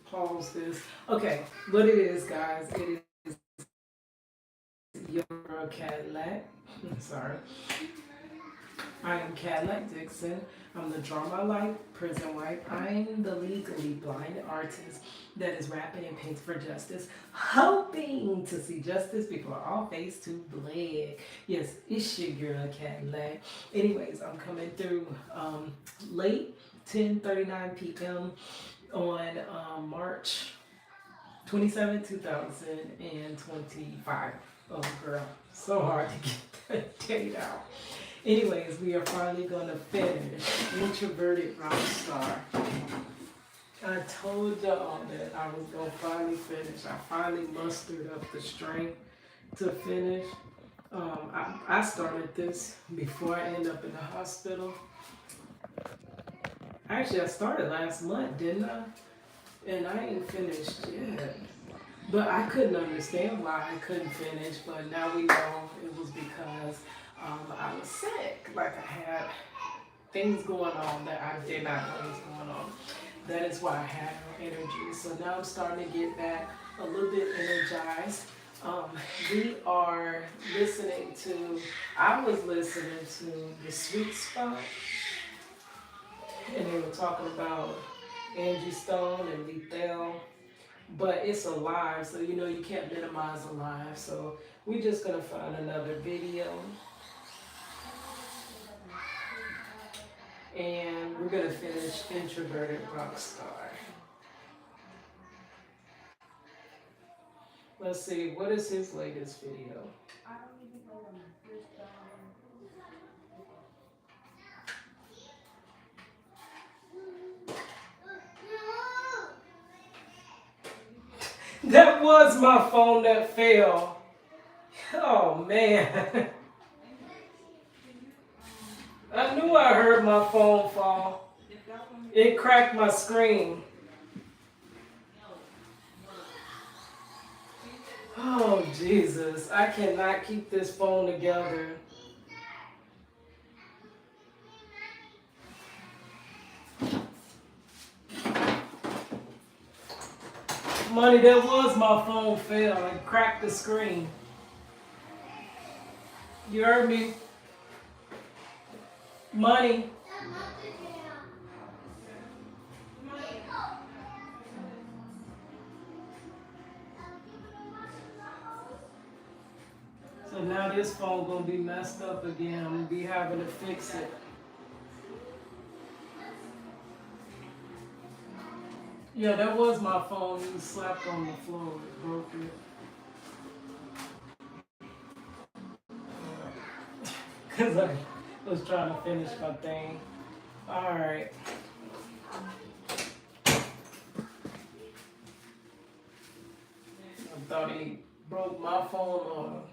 pause this. Okay, what it is, guys, it is your girl Cadillac. Sorry. I am Cadillac Dixon. I'm the Drama Life Prison Wife. I'm the legally blind artist that is rapping and painting for justice, hoping to see justice before all face to black. Yes, it's your girl Cadillac. Anyways, I'm coming through late 10:39 p.m. on March 27, 2025. Oh, girl, so hard to get that date out. Anyways, we are finally going to finish Introverted Rockstar. I told y'all that I was going to finally finish. I finally mustered up the strength to finish. I started this before I ended up in the hospital. Actually, I started last month, didn't I? And I ain't finished yet. But I couldn't understand why I couldn't finish, but now we know it was because I was sick. Like I had things going on that I did not know was going on. That is why I had no energy. So now I'm starting to get back a little bit energized. We are listening to, I was listening to The Sweet Spot, and they were talking about Angie Stone and Lethal, but it's a live, so you know you can't minimize a live. So we're just gonna find another video, and we're gonna finish Introverted Rockstar. Let's see, what is his latest video? That was my phone that fell. Oh man. I knew I heard my phone fall. It cracked my screen. Oh Jesus, I cannot keep this phone together. Money, that was my phone fell and cracked the screen. You heard me? Money. So now this phone gonna be messed up again. I'm gonna be having to fix it. Yeah, that was my phone. You slapped on the floor. It broke it. Because I was trying to finish my thing. Alright. I thought he broke my phone or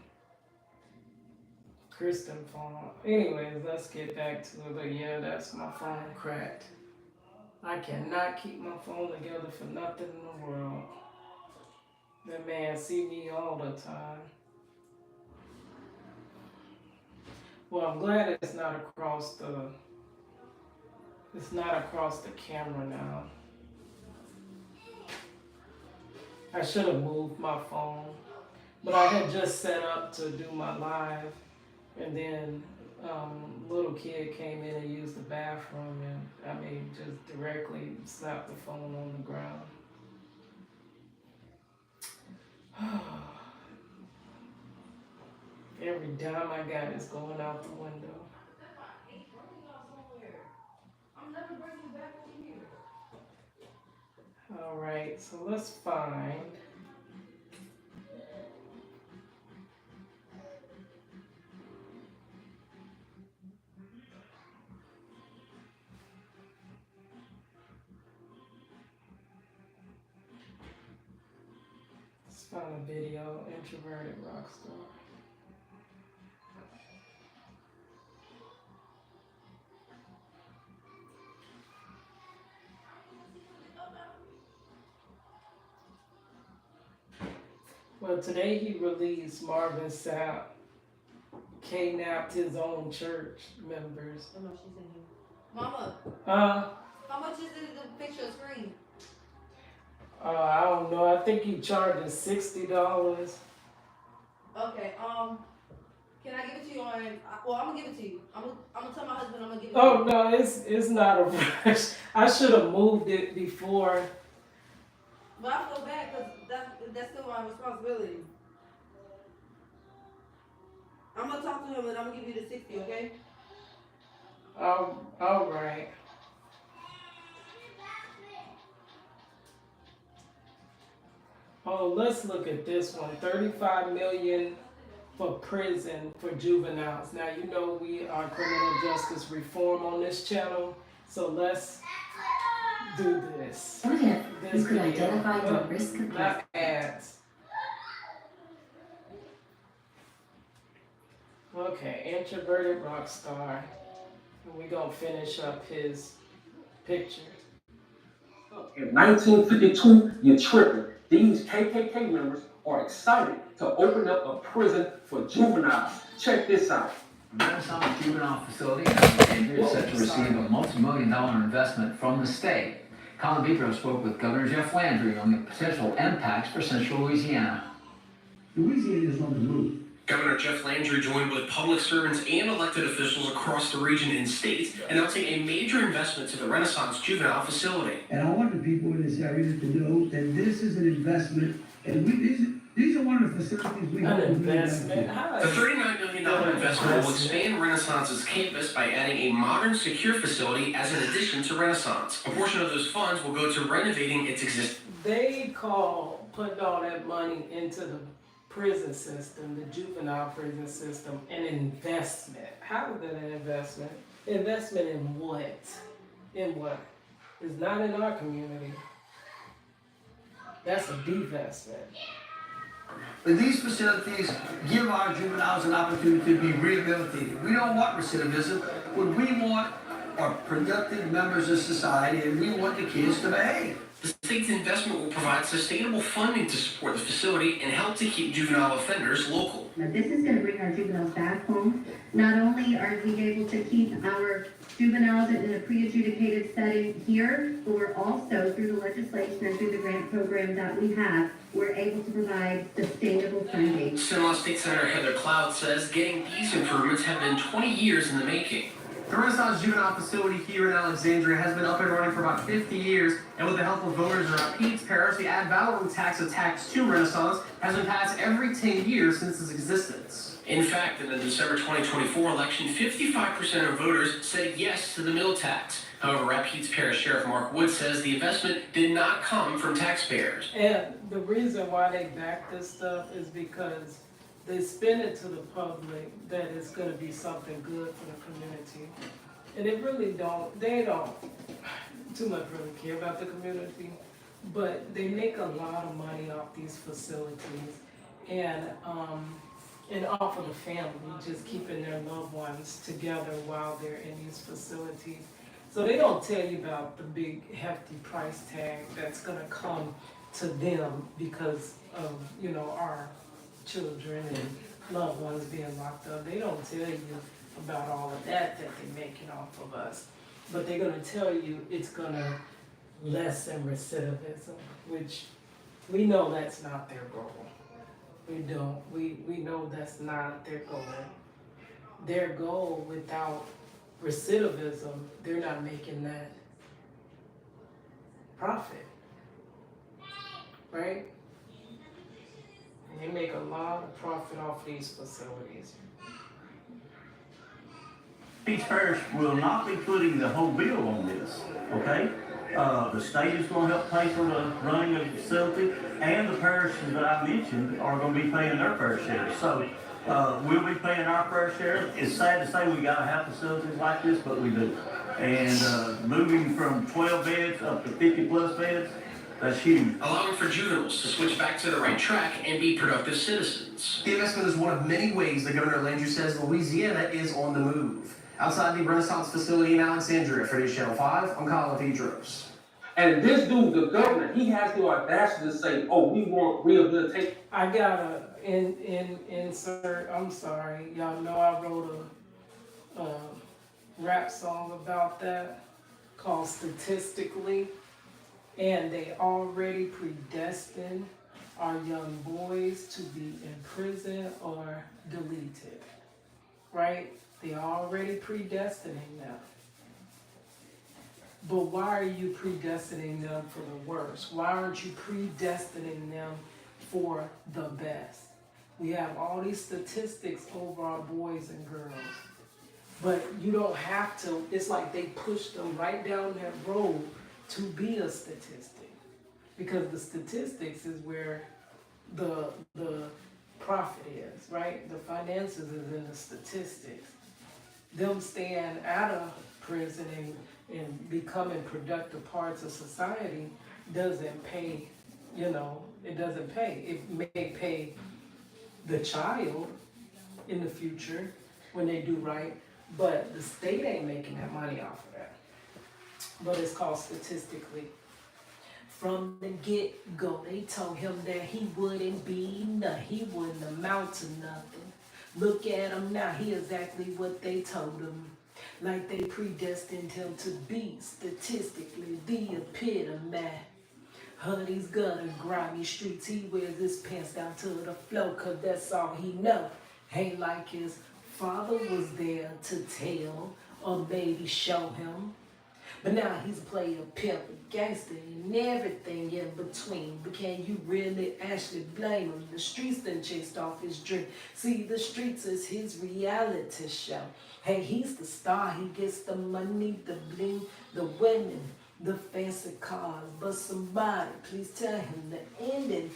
Kristen's phone. Anyways, let's get back to it. But yeah, that's my phone cracked. I cannot keep my phone together for nothing in the world. That man see me all the time. Well, I'm glad it's not across the camera now. I should have moved my phone, but I had just set up to do my live, and then little kid came in and used the bathroom, and just directly slapped the phone on the ground. Every dime I got is going out the window. All right, so let's find. Let's find a video. Introverted Rockstar. Well, today he released Marvin Sapp kidnapped his own church members. Oh no, she's in here. Mama. How much is it to fix your screen? I don't know. I think he charges $60. Okay. Can I give it to you on? Well, I'm gonna give it to you. I'm gonna tell my husband I'm gonna give it to Oh you. no, it's not a rush. I should have moved it before. But I feel bad because that's still my responsibility. I'm gonna talk to him and I'm gonna give you the 60. Okay? All right. Oh, let's look at this one. 35 million for prison for juveniles. Now you know we are criminal justice reform on this channel, so let's do this. What if This you could video. identify the risk of Not ads. Okay, introverted rock star. And we gonna finish up his picture. In 1952, you're tripping. These KKK members are excited to open up a prison for juveniles. Check this out. Renaissance Juvenile Facility in Alexandria is set to receive a multi-million-dollar investment from the state. Colin Vitro spoke with Governor Jeff Landry on the potential impacts for Central Louisiana. Louisiana is on the move. Governor Jeff Landry joined with public servants and elected officials across the region and state, announcing a major investment to the Renaissance Juvenile Facility. And I want the people in this area to know that this is an investment, and these are one of the facilities we have. An investment? The $39 million investment will expand Renaissance's campus by adding a modern, secure facility as an addition to Renaissance. A portion of those funds will go to renovating its existing. They call putting all that money into the prison system, the juvenile prison system, an investment. How is that an investment? Investment in what? In what? It's not in our community. That's a divestment. But these facilities give our juveniles an opportunity to be rehabilitated. We don't want recidivism. What we want are productive members of society, and we want the kids to behave. The state's investment will provide sustainable funding to support the facility and help to keep juvenile offenders local. Now, this is going to bring our juveniles back home. Not only are we able to keep our juveniles in a pre-adjudicated setting here, but we're also, through the legislation and through the grant program that we have, we're able to provide sustainable funding. Seminole State Senator Heather Cloud says getting these improvements have been 20 years in the making. The Renaissance Juvenile Facility here in Alexandria has been up and running for about 50 years, and with the help of voters around Pete's Parish, the ad valorem tax to Renaissance has been passed every 10 years since its existence. In fact, in the December 2024 election, 55% of voters said yes to the mill tax. However, Rapides Parish Sheriff Mark Wood says the investment did not come from taxpayers. And the reason why they back this stuff is because they spin it to the public that it's going to be something good for the community. And they don't too much really care about the community, but they make a lot of money off these facilities and off of the family, just keeping their loved ones together while they're in these facilities. So they don't tell you about the big hefty price tag that's going to come to them because of, our children and loved ones being locked up. They don't tell you about all of that they're making off of us. But they're going to tell you it's going to lessen recidivism, which we know that's not their goal. We don't. We know that's not their goal. Their goal without recidivism, they're not making that profit. Right? And they make a lot of profit off these facilities. Pete's Parish will not be putting the whole bill on this, okay? The state is going to help pay for the running of the facility, and the parishes that I mentioned are going to be paying their fair share. So we'll be paying our fair share. It's sad to say we got to have facilities like this, but we do. And moving from 12 beds up to 50 plus beds, that's huge. Allowing for juveniles to switch back to the right track and be productive citizens. The investment is one of many ways that Governor Landry says Louisiana is on the move. Outside the Renaissance facility in Alexandria, for News Channel 5, I'm Colin Petros. And this dude, the governor, he has the audacity to say, oh, we want rehabilitation. I gotta insert, I'm sorry, y'all know I wrote a rap song about that called Statistically, and they already predestined our young boys to be in prison or deleted, right? They already predestining them. But why are you predestining them for the worst? Why aren't you predestining them for the best? We have all these statistics over our boys and girls. But you don't have to, it's like they push them right down that road to be a statistic. Because the statistics is where the profit is, right? The finances is in the statistics. Them staying out of prison and becoming productive parts of society doesn't pay, it doesn't pay. It may pay the child in the future when they do right, but the state ain't making that money off of that. But it's called Statistically. From the get-go, they told him that he wouldn't be nothing, he wouldn't amount to nothing. Look at him now, he exactly what they told him. Like they predestined him to be statistically the epitome. Honey's gutter, grimy streets, he wears his pants down to the floor, cause that's all he know. Ain't like his father was there to tell or maybe show him. But now he's a player, pimp, a gangster, and everything in between. But can you really actually blame him? The streets done chased off his dream. See, the streets is his reality show. Hey, he's the star. He gets the money, the bling, the women, the fancy cars. But somebody, please tell him the ending.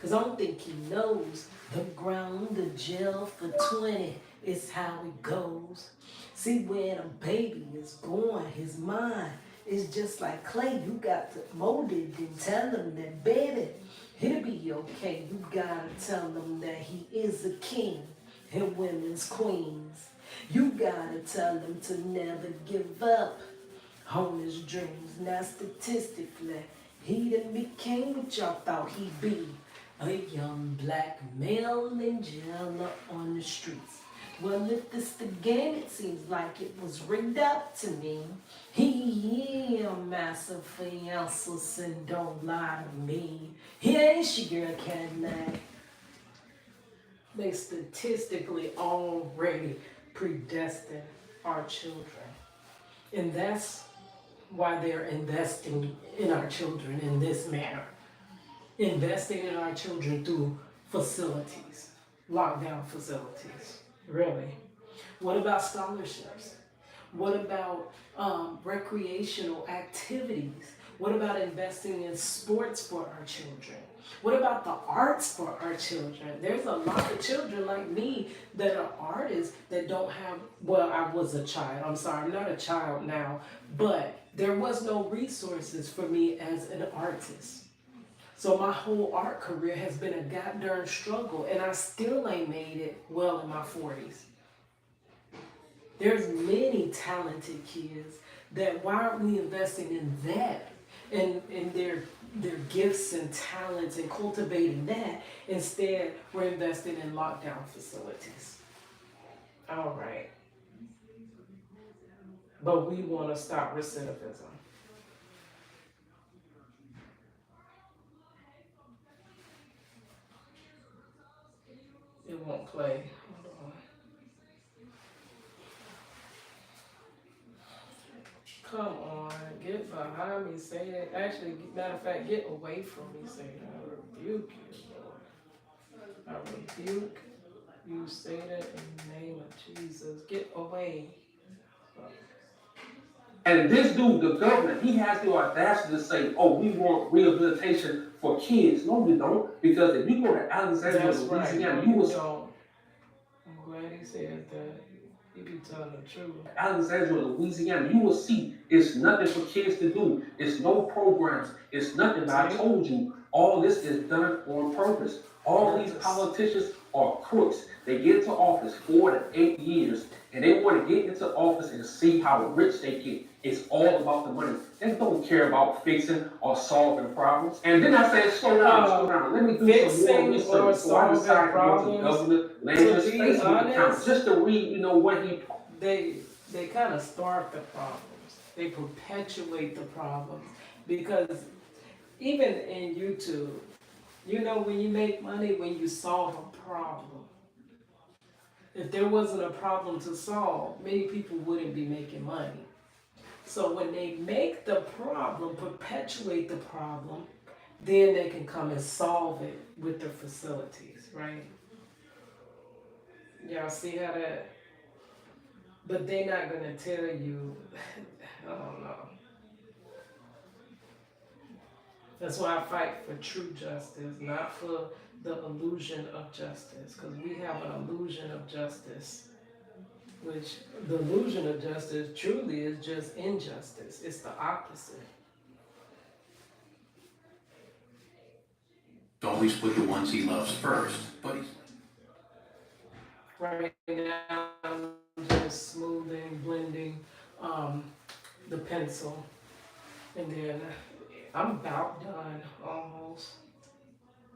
Cause I don't think he knows. The ground, the jail for 20 is how it goes. See, when a baby is born, his mind is just like clay. You got to mold it and tell him that, baby, he'll be okay. You gotta tell him that he is a king and women's queens. You gotta tell him to never give up on his dreams. Now statistically, he done became what y'all thought he'd be. A young black male in jail on the streets. Well, if this the game, it seems like it was rigged up to me. He a massive fiancé and don't lie to me. He ain't your girl Cadillac. They statistically already predestined our children. And that's why they're investing in our children in this manner. Investing in our children through facilities, lockdown facilities. Really? What about scholarships? What about recreational activities? What about investing in sports for our children? What about the arts for our children? There's a lot of children like me that are artists that don't have, well, I was a child. I'm sorry, I'm not a child now, but there was no resources for me as an artist. So my whole art career has been a goddamn struggle, and I still ain't made it well in my 40s. There's many talented kids that, why aren't we investing in that and their gifts and talents and cultivating that? Instead, we're investing in lockdown facilities. All right. But we want to stop recidivism. It won't play. Hold on. Come on, get behind me, say it. Actually, matter of fact, get away from me, say it. I rebuke you, Lord. I rebuke you, say that in the name of Jesus. Get away. And this dude, the governor, he has the audacity to say, oh, we want rehabilitation for kids. No, we don't. Because if you go to Alexandria, Louisiana, right. you will... I'm glad he said that. He be telling the truth. Alexandria, Louisiana, you will see it's nothing for kids to do. It's no programs. It's nothing. But I told you, all this is done on purpose. All these politicians are crooks. They get into office 4 to 8 years, and they want to get into office and see how rich they get. It's all about the money. They don't care about fixing or solving problems. And then I said, slow down. Let me do some more research. So I decided to go to the governor, Landry's Facebook account, just to read, what he... They kind of start the problems. They perpetuate the problems because even in YouTube, you know, when you make money, when you solve a problem. If there wasn't a problem to solve, many people wouldn't be making money. So when they make the problem, perpetuate the problem, then they can come and solve it with their facilities, right? Y'all see how that? But they're not gonna tell you, I don't know. That's why I fight for true justice, not for the illusion of justice, because we have an illusion of justice, which the illusion of justice truly is just injustice. It's the opposite. Always put the ones he loves first, but he's Right now, I'm just smoothing, blending the pencil, and then I'm about done almost.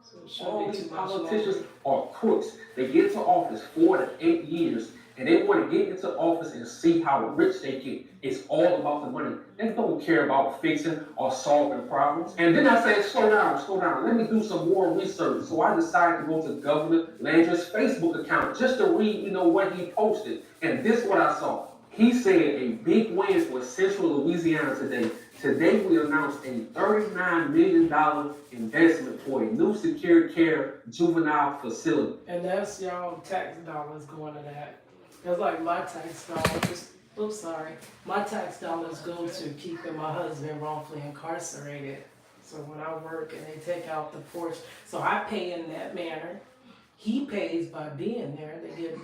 So it shouldn't All be these too much politicians longer. are crooks. They get into office 4 to 8 years, and they want to get into office and see how rich they get. It's all about the money. They don't care about fixing or solving problems. And then I said, slow down. Let me do some more research. So I decided to go to Governor Landry's Facebook account just to read, what he posted. And this is what I saw. He said a big win for Central Louisiana today. Today we announced a $39 million investment for a new secure care juvenile facility. And that's y'all tax dollars going to that. That's like my tax dollars. Oops, sorry. My tax dollars go to keeping my husband wrongfully incarcerated. So when I work and they take out the portion, so I pay in that manner. He pays by being there. They get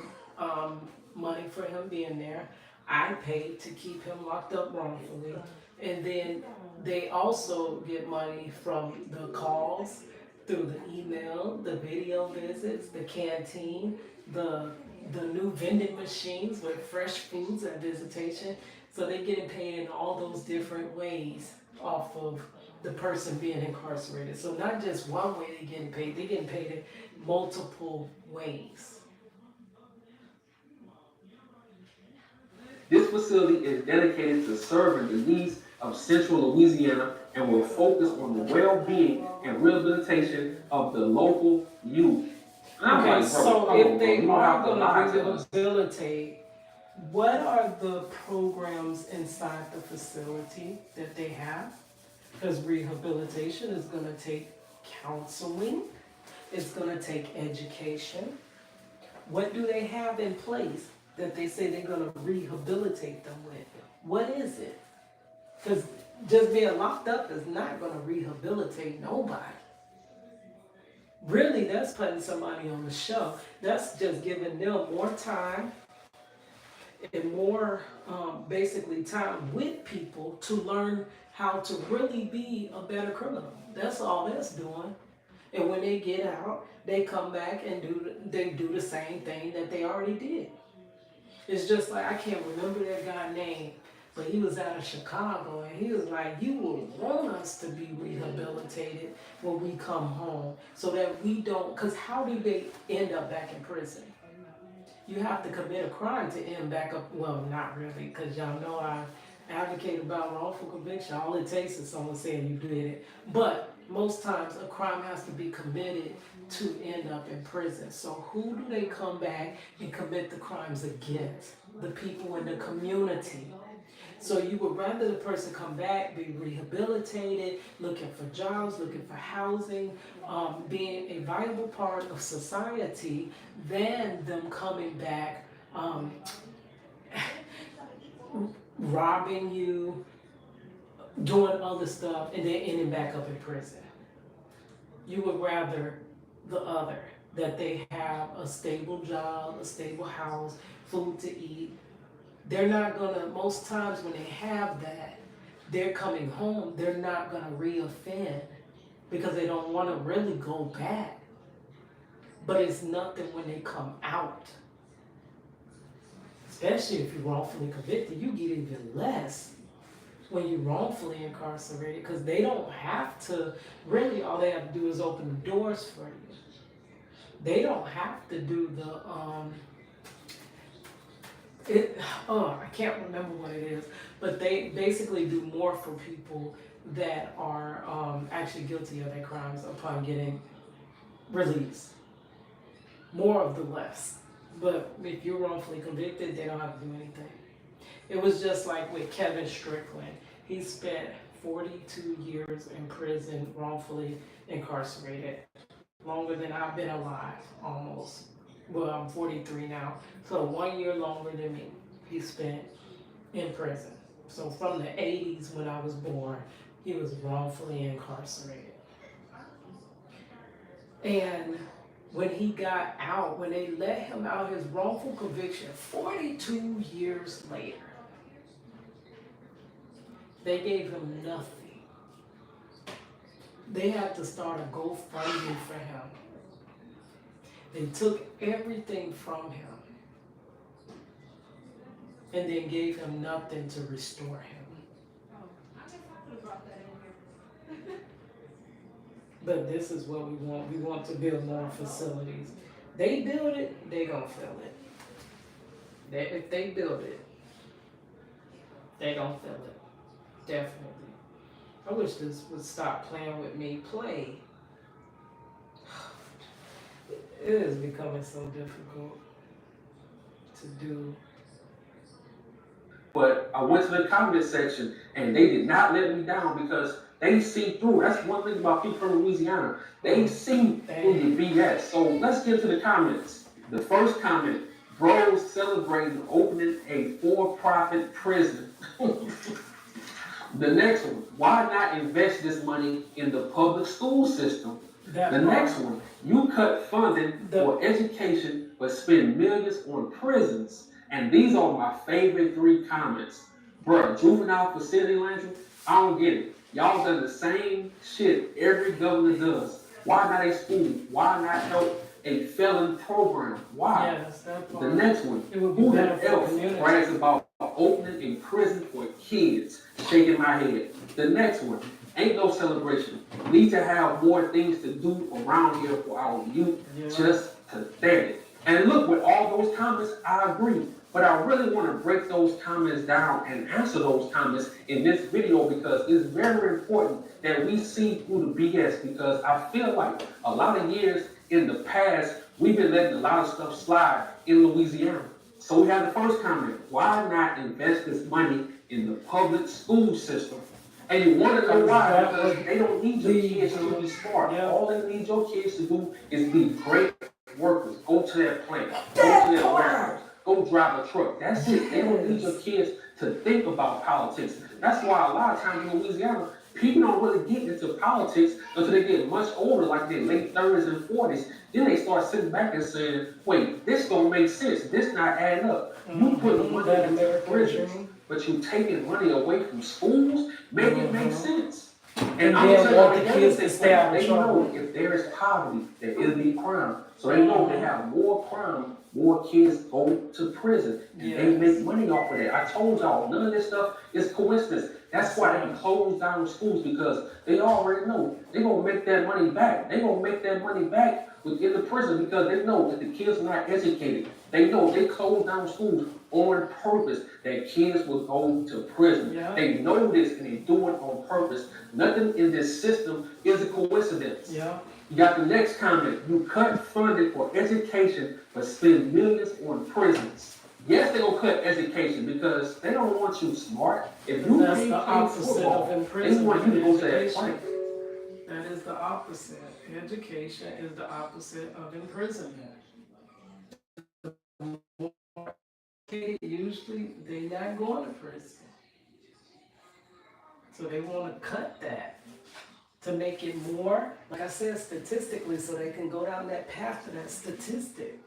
money for him being there. I pay to keep him locked up wrongfully. And then they also get money from the calls, through the email, the video visits, the canteen, the new vending machines with fresh foods at visitation. So they're getting paid in all those different ways off of the person being incarcerated. So not just one way they're getting paid in multiple ways. This facility is dedicated to serving the needs of Central Louisiana and will focus on the well-being and rehabilitation of the local youth. And I'm Okay, like, bro, so come on, if bro, they you don't are have to lie gonna to us. rehabilitate, what are the programs inside the facility that they have? Because rehabilitation is gonna take counseling, it's gonna take education. What do they have in place that they say they're gonna rehabilitate them with? What is it? Because just being locked up is not gonna rehabilitate nobody. Really, that's putting somebody on the shelf. That's just giving them more time and more, basically time with people to learn how to really be a better criminal. That's all that's doing. And when they get out, they come back and do the same thing that they already did. It's just like, I can't remember that guy's name, but he was out of Chicago, and he was like, you would want us to be rehabilitated when we come home, so that we don't, because how do they end up back in prison? You have to commit a crime to end back up, well, not really, because y'all know I advocate about wrongful conviction. All it takes is someone saying you did it. But most times a crime has to be committed to end up in prison. So who do they come back and commit the crimes against? The people in the community. So you would rather the person come back, be rehabilitated, looking for jobs, looking for housing, being a viable part of society, than them coming back, robbing you, doing other stuff, and then ending back up in prison. You would rather the other, that they have a stable job, a stable house, food to eat. They're not gonna, most times when they have that, they're coming home, they're not gonna reoffend because they don't wanna really go back. But it's nothing when they come out. Especially if you're wrongfully convicted, you get even less when you're wrongfully incarcerated, because they don't have to, really all they have to do is open the doors for you. They don't have to do the, I can't remember what it is, but they basically do more for people that are actually guilty of their crimes upon getting released. More of the less. But if you're wrongfully convicted, they don't have to do anything. It was just like with Kevin Strickland. He spent 42 years in prison, wrongfully incarcerated. Longer than I've been alive, almost. Well, I'm 43 now. So 1 year longer than me, he spent in prison. So from the 80s when I was born, he was wrongfully incarcerated. And when he got out, when they let him out, his wrongful conviction, 42 years later, they gave him nothing. They had to start a GoFundMe for him. They took everything from him and then gave him nothing to restore him. I guess I could have brought that in here. But this is what we want. We want to build more facilities. They build it, they gonna fill it. If they build it, they gonna fill it. Definitely. I wish this would stop playing with me. Play. It is becoming so difficult to do. But I went to the comment section and they did not let me down because they see through. That's one thing about people from Louisiana. They see through the BS. So let's get to the comments. The first comment, bros celebrating opening a for-profit prison. The next one, why not invest this money in the public school system? The next one, you cut funding for education but spend millions on prisons. And these are my favorite three comments. Bruh, juvenile facility Landry, I don't get it. Y'all done the same shit every governor does. Why not a school? Why not help a felon program? Why? Yes, that part. The next one, It would be who better for the else community. brags about opening a prison for kids? Shaking my head. The next one, ain't no celebration. Need to have more things to do around here for our youth. Yeah. Just pathetic. And look, with all those comments, I agree. But I really want to break those comments down and answer those comments in this video because it's very important that we see through the BS because I feel like a lot of years in the past, we've been letting a lot of stuff slide in Louisiana. So we have the first comment, why not invest this money in the public school system? And you want to know why? Because they don't need your kids to be smart. Yeah. All they need your kids to do is be great workers. Go to their plant, go to their warehouse, go drive a truck. That's it. They don't need your kids to think about politics. That's why a lot of times in Louisiana, people don't really get into politics until they get much older, like their late 30s and 40s. Then they start sitting back and saying, wait, this don't make sense. This not adding up. You put money That into American prisons, dream. but you taking money away from schools, make it make sense. And I'm then saying want like the the kids other to thing, stay out of they trouble. know if there is poverty, there will be crime. So they know they have more crime, more kids go to prison. And they Yes. make money off of that. I told y'all, none of this stuff is coincidence. That's why they close down schools because they already know they're going to make that money back. They're going to make that money back within the prison because they know that the kids are not educated. They know they close down schools on purpose that kids will go to prison. Yeah. They know this and they do it on purpose. Nothing in this system is a coincidence. Yeah. You got the next comment. You cut funding for education but spend millions on prisons. Yes, they're going to cut education because they don't want you smart. If you That's can't the play opposite football, of they imprisonment. want you to go to that Education. fight. That is the opposite. Education is the opposite of imprisonment. Usually they're not going to prison. So they want to cut that to make it more, like I said, statistically, so they can go down that path to that statistic.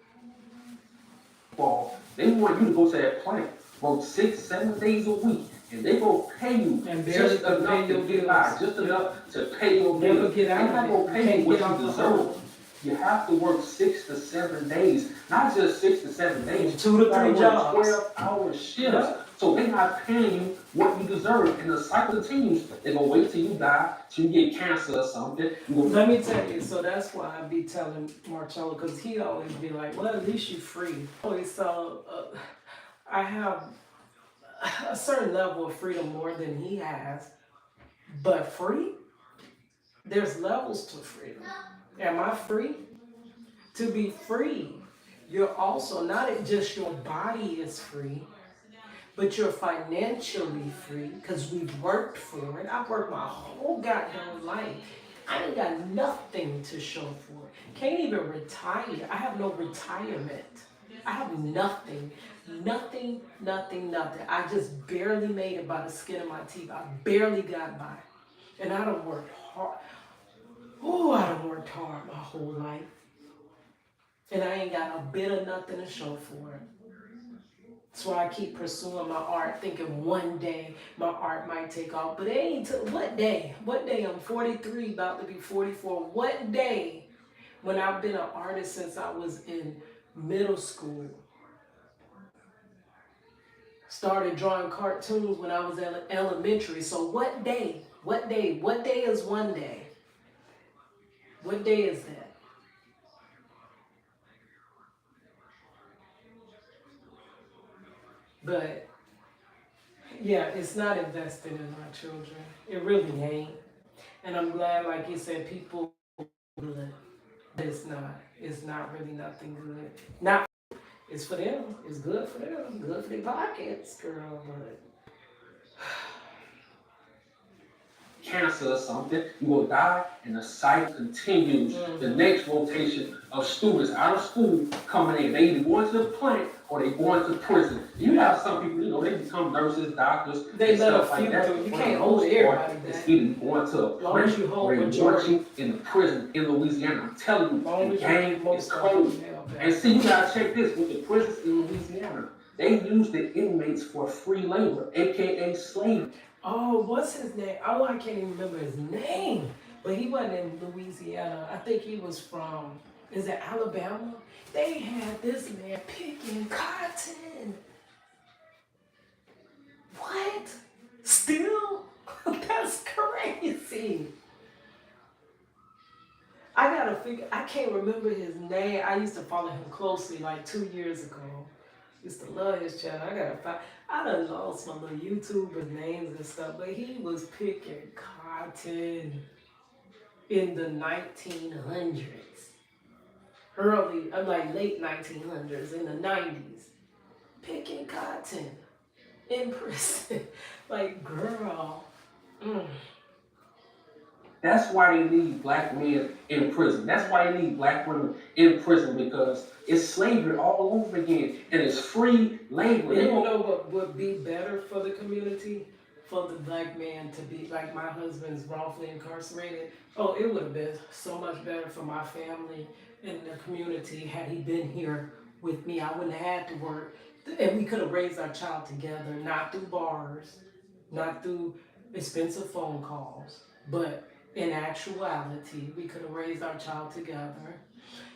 Football. They want you to go to that plant, work 6-7 days a week, and they gonna pay you And barely just to enough pay to your get by, bills. just enough to pay your Never bills. get out They're not of gonna it. You pay you can't what get you off the deserve. hole. You have to work 6 to 7 days, not just 6 to 7 days. 2 to You gotta 3 work jobs. 12-hour shifts. Yeah. So they're not paying you what you deserve, and the cycle continues. They're gonna wait till you die, till you get cancer or something. You gonna Let me tell you, so that's why I be telling Marcello, because he always be like, well, at least you free. So I have a certain level of freedom more than he has, but free? There's levels to freedom. Am I free? To be free, you're also not just your body is free, but you're financially free because we've worked for it. I've worked my whole goddamn life. I ain't got nothing to show for it. Can't even retire. I have no retirement. I have nothing. Nothing. I just barely made it by the skin of my teeth. I barely got by. And I done worked hard. Oh, I done worked hard my whole life. And I ain't got a bit of nothing to show for it. That's why I keep pursuing my art, thinking one day my art might take off. But it ain't till what day? What day? I'm 43, about to be 44. What day? When I've been an artist since I was in middle school. Started drawing cartoons when I was in elementary. So what day? What day? What day is one day? What day is that? But yeah, it's not invested in my children. It really ain't. And I'm glad, like you said, people good. It's not. It's not really nothing good. Not. It's for them. It's good for them. Good for their pockets, girl. But cancer or something, you will die, and the cycle continues. The next rotation of students out of school coming in, they either going to the plant or they going to prison. You have some people, you know, they become nurses, doctors, they and let a stuff like few that. through. You For can't the hold most part, everybody it's back. either going to a Long as plant you hold or they want majority. you in the prison in Louisiana. I'm telling you, Long the as you game is most cold. held back. And see, you gotta check this with the prisons in Louisiana. They use the inmates for free labor, aka slavery. Oh, what's his name? Oh, I can't even remember his name. But he wasn't in Louisiana. I think he was from, is it Alabama? They had this man picking cotton. What? Still? That's crazy. I gotta figure, I can't remember his name. I used to follow him closely like 2 years ago. Used to love his channel. I gotta find, I done lost my little YouTubers names and stuff, but he was picking cotton in the 1900s. Early, I'm like late 1900s, in the 90s. Picking cotton in prison. Like, girl. That's why they need black men in prison. That's why they need black women in prison, because it's slavery all over again, and it's free labor. You know what would be better for the community? For the black man to be, like my husband's wrongfully incarcerated. Oh, it would have been so much better for my family and the community had he been here with me. I wouldn't have had to work. And we could have raised our child together, not through bars, not through expensive phone calls, but in actuality, we could have raised our child together,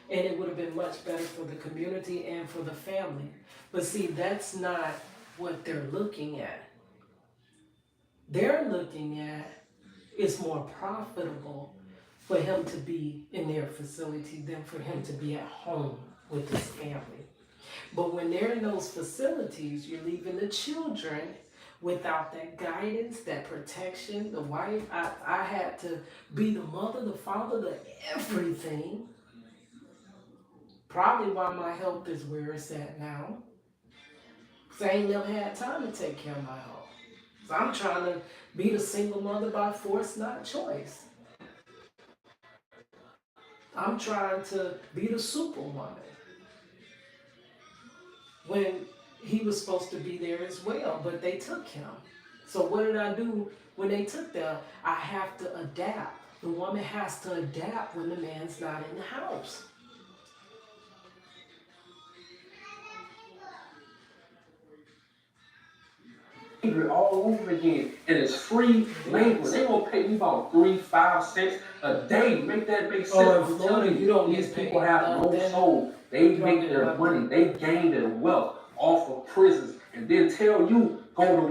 and it would have been much better for the community and for the family. But see, that's not what they're looking at. They're looking at it's more profitable for him to be in their facility than for him to be at home with his family. But when they're in those facilities, you're leaving the children without that guidance, that protection. The wife, I had to be the mother, the father, the everything. Probably why my health is where it's at now. Because I ain't never had time to take care of my health. So I'm trying to be the single mother by force, not choice. I'm trying to be the superwoman. When he was supposed to be there as well, but they took him. So what did I do when they took them? I have to adapt. The woman has to adapt when the man's not in the house. All over again, and it's free labor. They gonna pay me about 3-5 cents a day. Make that make sense? I'm telling you don't these get people paid have no nothing. soul. They make their money. They gain their wealth off of prisons, and then tell you go to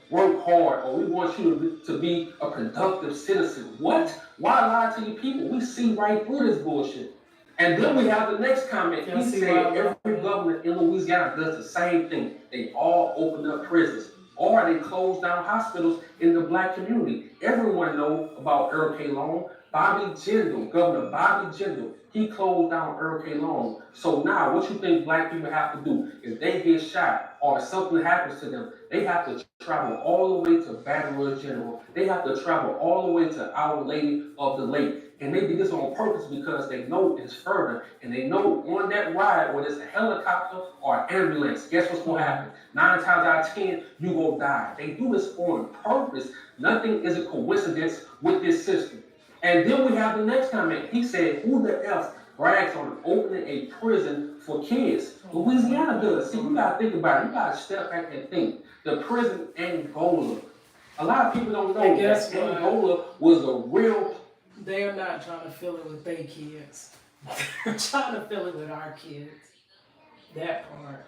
work hard, or we want you to be a productive citizen. What? Why lie to you people? We see right through this bullshit. And then we have the next comment. He said every governor in Louisiana does the same thing. They all open up prisons. or they closed down hospitals in the black community. Everyone knows about Earl K. Long. Bobby Jindal, Governor Bobby Jindal, he closed down Earl K. Long. So now, what you think black people have to do? If they get shot or if something happens to them, they have to travel all the way to Baton Rouge General. They have to travel all the way to Our Lady of the Lake. And they do this on purpose because they know it's further. And they know on that ride, whether it's a helicopter or an ambulance, guess what's going to happen? 9 times out of 10, you will die. They do this on purpose. Nothing is a coincidence with this system. And then we have the next comment. He said, who the F brags on opening a prison for kids? Louisiana does. See, you got to think about it. You got to step back and think. The prison Angola. A lot of people don't know that Angola was a real... They're not trying to fill it with their kids. They're trying to fill it with our kids. That part.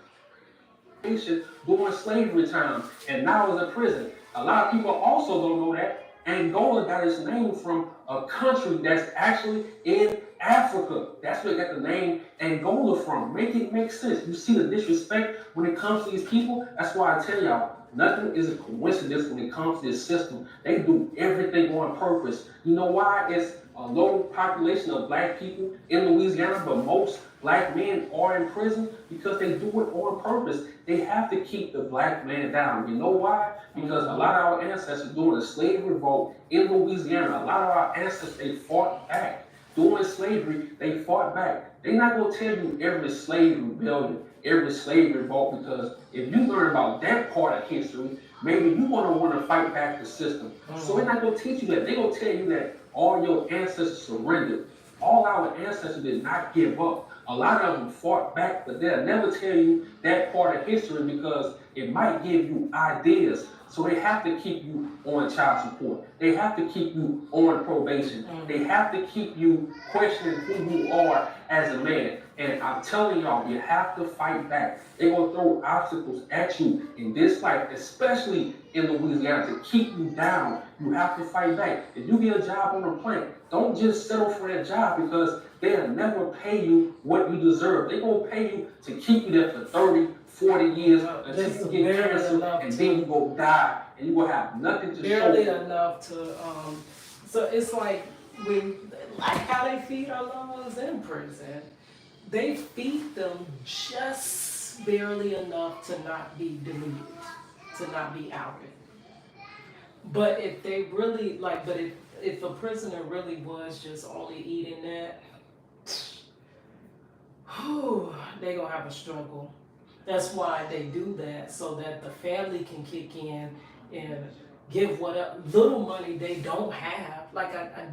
During slavery time, and now it's a prison. A lot of people also don't know that Angola got its name from a country that's actually in Africa. That's where it got the name Angola from. Make it make sense. You see the disrespect when it comes to these people? That's why I tell y'all, nothing is a coincidence when it comes to this system. They do everything on purpose. You know why? It's a low population of black people in Louisiana, but most black men are in prison because they do it on purpose. They have to keep the black man down. You know why? Because a lot of our ancestors during the slave revolt in Louisiana, a lot of our ancestors, they fought back. During slavery, they fought back. They're not going to tell you every slave rebellion, every slave revolt, because if you learn about that part of history, maybe you want to fight back the system. So they're not going to teach you that. They're going to tell you that all your ancestors surrendered. All our ancestors did not give up. A lot of them fought back, but they'll never tell you that part of history because it might give you ideas. So they have to keep you on child support. They have to keep you on probation. They have to keep you questioning who you are as a man. And I'm telling y'all, you have to fight back. They're going to throw obstacles at you in this life, especially in Louisiana, to keep you down. You have to fight back. If you get a job on a plant, don't just settle for that job because they'll never pay you what you deserve. They're going to pay you to keep you there for 30, 40 years until you get cancer, and then you go die, and you will have nothing to show. Barely enough to, so it's like how they feed our loved ones in prison. They feed them just barely enough to not be deleted, to not be outed. But if they really, if a prisoner really was just only eating that, they're going to have a struggle. That's why they do that, so that the family can kick in and give what little money they don't have. Like I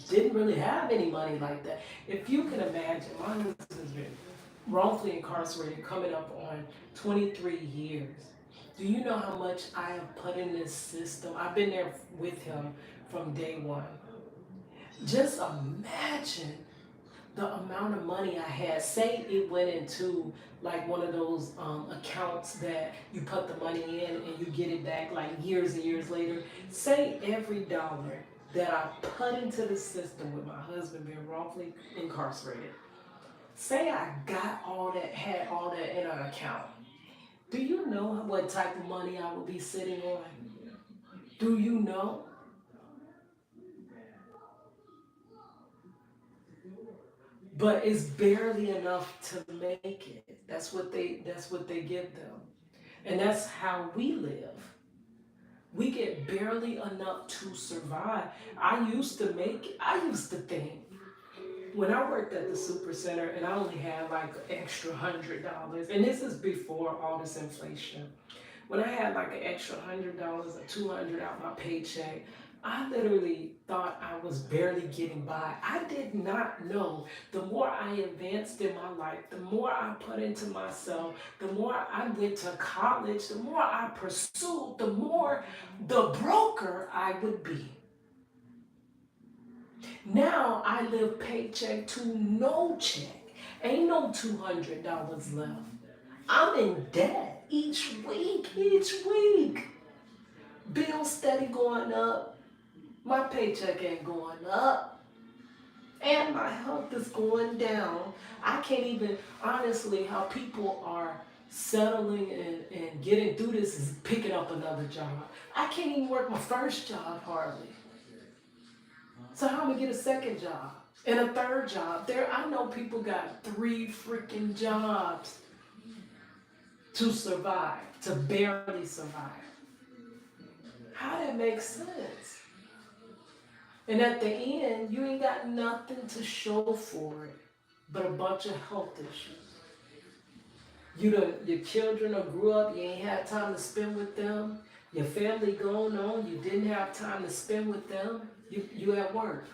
didn't really have any money like that. If you can imagine, my husband's been wrongfully incarcerated coming up on 23 years. Do you know how much I have put in this system? I've been there with him from day one. Just imagine the amount of money I had. Say it went into like one of those accounts that you put the money in and you get it back like years and years later. Say every dollar that I put into the system with my husband being wrongfully incarcerated. Say I got all that, had all that in an account. Do you know what type of money I would be sitting on? Do you know? But it's barely enough to make it. That's what they give them. And that's how we live. We get barely enough to survive. I used to think, when I worked at the Super Center and I only had like an extra $100, and this is before all this inflation. When I had like an extra $100 or $200 out my paycheck, I literally thought I was barely getting by. I did not know the more I advanced in my life, the more I put into myself, the more I went to college, the more I pursued, the more the broker I would be. Now I live paycheck to no check. Ain't no $200 left. I'm in debt each week. Bills steady going up. My paycheck ain't going up. And my health is going down. I can't even, honestly, how people are settling and getting through this is picking up another job. I can't even work my first job hardly. So how am I gonna get a second job and a third job? I know people got 3 freaking jobs to survive, to barely survive. How that makes sense? And at the end, you ain't got nothing to show for it but a bunch of health issues. Your children have grew up, you ain't had time to spend with them. Your family going on, you didn't have time to spend with them. You at work.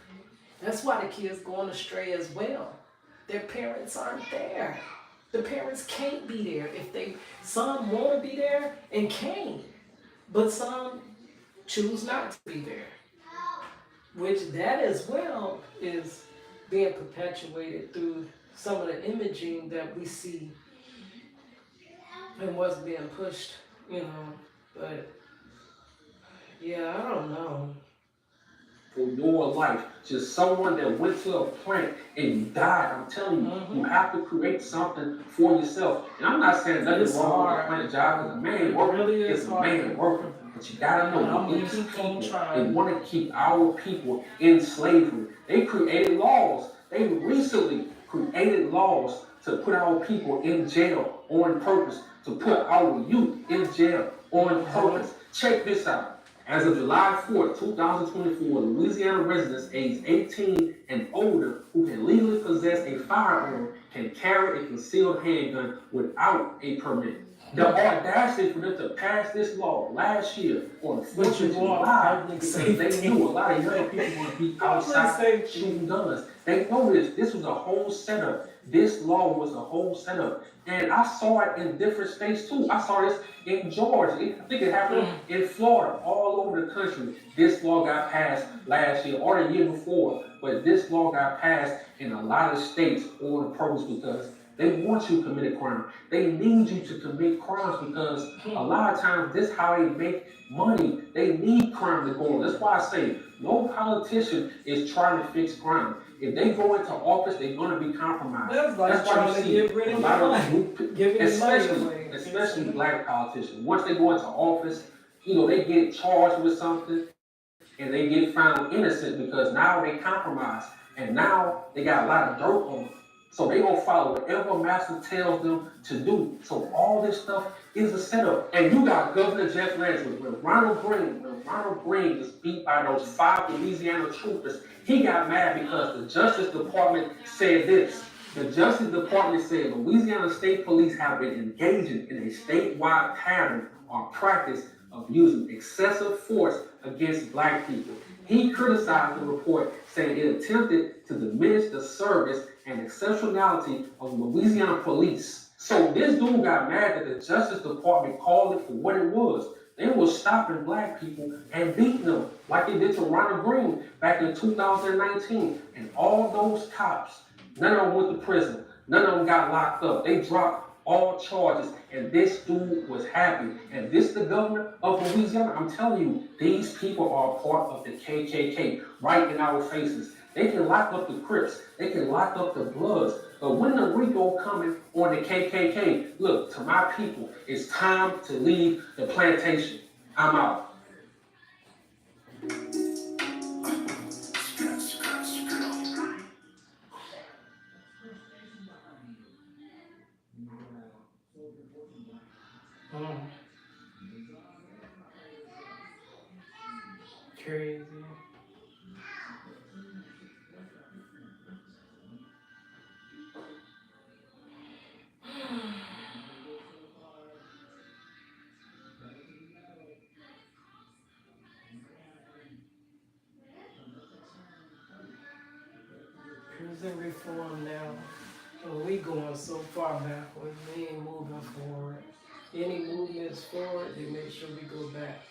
That's why the kids going astray as well. Their parents aren't there. The parents can't be there. Some want to be there and can't, but some choose not to be there. Which that as well is being perpetuated through some of the imaging that we see and what's being pushed, but yeah, I don't know. For your life, just someone that went to a plant and you died, I'm telling you, you have to create something for yourself. And I'm not saying nothing wrong with a plant job, as a man worker, it's a man worker. But you gotta know, these people, they want to keep our people in slavery. They created laws. They recently created laws to put our people in jail on purpose, to put our youth in jail on purpose. Check this out. As of July 4th, 2024, Louisiana residents aged 18 and older who can legally possess a firearm can carry a concealed handgun without a permit. The audacity for them to pass this law last year on 4th of July because they knew a lot of young people would be outside shooting guns. They know this. This was a whole setup. This law was a whole setup. And I saw it in different states too. I saw this in Georgia. I think it happened in Florida, all over the country. This law got passed last year or the year before. But this law got passed in a lot of states on purpose because they want you to commit a crime. They need you to commit crimes because a lot of times this is how they make money. They need crime to go on. That's why I say no politician is trying to fix crime. If they go into office, they're going to be compromised. That's like That's why trying to get rid of money. Especially black politicians. Once they go into office, they get charged with something and they get found innocent because now they compromise and now they got a lot of dirt on them. So they gonna follow whatever master tells them to do. So all this stuff is a setup. And you got Governor Jeff Landry, when Ronald Green was beat by those 5 Louisiana troopers, he got mad because the Justice Department said this. The Justice Department said Louisiana State Police have been engaging in a statewide pattern or practice of using excessive force against black people. He criticized the report, saying it attempted to diminish the service and exceptionality of Louisiana police. So this dude got mad that the Justice Department called it for what it was. They were stopping black people and beating them like they did to Ronald Green back in 2019. And all those cops, none of them went to prison. None of them got locked up. They dropped all charges, and this dude was happy. And this the governor of Louisiana. I'm telling you, these people are a part of the KKK right in our faces. They can lock up the Crips. They can lock up the Bloods. But when the RICO coming on the KKK, look, to my people, it's time to leave the plantation. I'm out. Crazy. Prison reform now. Well, we going so far backwards, we ain't moving forward. Any movements forward, they make sure we go back.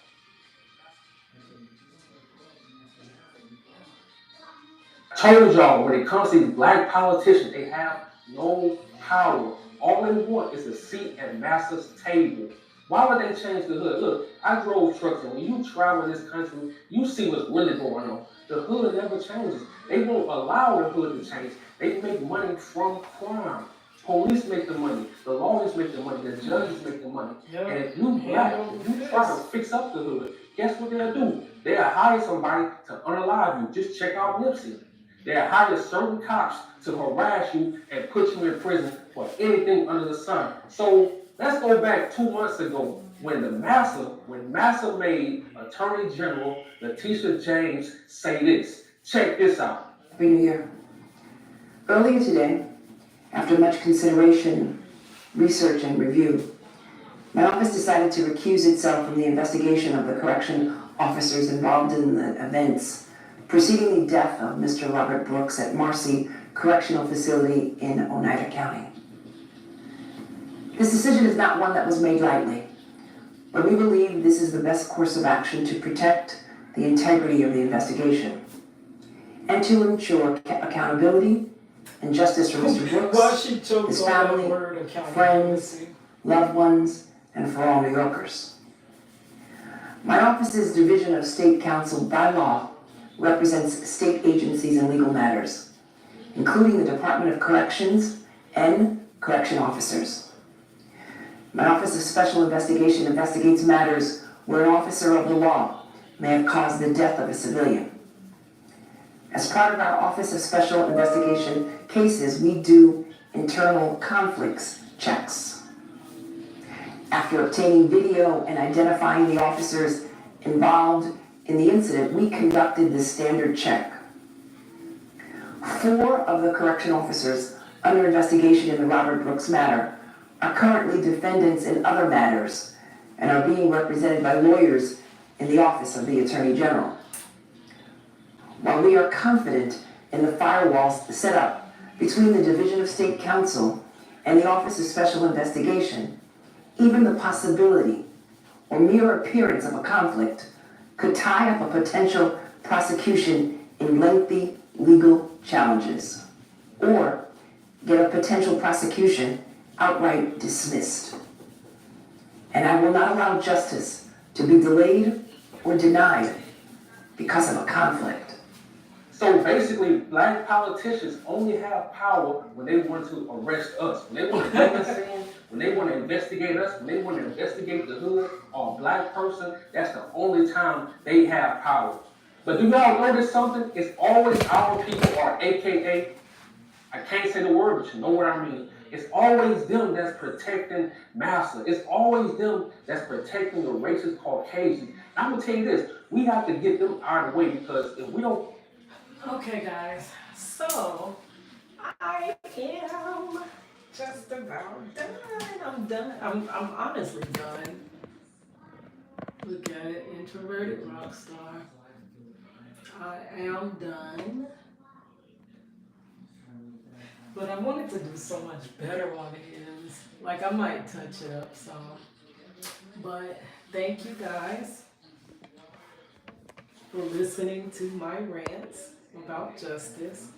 Told y'all, when it comes to these black politicians, they have no power. All they want is a seat at master's table. Why would they change the hood? Look, I drove trucks, and when you travel in this country, you see what's really going on. The hood never changes. They won't allow the hood to change. They make money from crime. Police make the money, the lawyers make the money, the judges make the money. Yep. And if you black, if you try to fix up the hood, guess what they'll do? They'll hire somebody to unalive you. Just check out Nipsey. They'll hire certain cops to harass you and put you in prison for anything under the sun. So let's go back 2 months ago when Massa made Attorney General Letitia James say this. Check this out. Happy New Year. Earlier today, after much consideration, research, and review, my office decided to recuse itself from the investigation of the correction officers involved in the events preceding the death of Mr. Robert Brooks at Marcy Correctional Facility in Oneida County. This decision is not one that was made lightly, but we believe this is the best course of action to protect the integrity of the investigation and to ensure accountability and justice for Mr. Well, Brooks, she choked his on that family, word, accountability. friends, loved ones, and for all New Yorkers. My office's Division of State Counsel by law represents state agencies in legal matters, including the Department of Corrections and correction officers. My Office of Special Investigation investigates matters where an officer of the law may have caused the death of a civilian. As part of our Office of Special Investigation cases, we do internal conflicts checks. After obtaining video and identifying the officers involved in the incident, we conducted the standard check. 4 of the correction officers under investigation in the Robert Brooks matter are currently defendants in other matters and are being represented by lawyers in the Office of the Attorney General. While we are confident in the firewalls set up between the Division of State Counsel and the Office of Special Investigation, even the possibility or mere appearance of a conflict could tie up a potential prosecution in lengthy legal challenges, or get a potential prosecution outright dismissed. And I will not allow justice to be delayed or denied because of a conflict. So basically, black politicians only have power when they want to arrest us, when they want to bring us in, when they want to investigate us, when they want to investigate the hood or a black person. That's the only time they have power. But do y'all notice something? It's always our people, or AKA, I can't say the word, but you know what I mean. It's always them that's protecting Massa. It's always them that's protecting the racist Caucasians. I'm gonna tell you this, we have to get them out of the way, because if we don't. Okay, guys, so I am just about done. I'm done. I'm honestly done. Look at it, introverted rock star. I am done. But I wanted to do so much better on the ends. Like, I might touch it up some. But thank you guys for listening to my rants about justice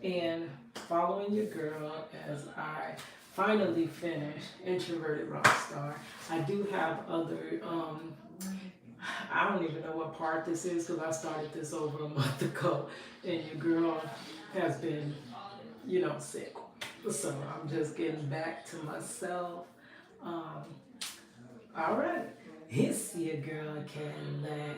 and following your girl as I finally finish Introverted Rockstar. I do have other, I don't even know what part this is because I started this over a month ago, and your girl has been, sick. So I'm just getting back to myself. All right, it's your girl Cadillac.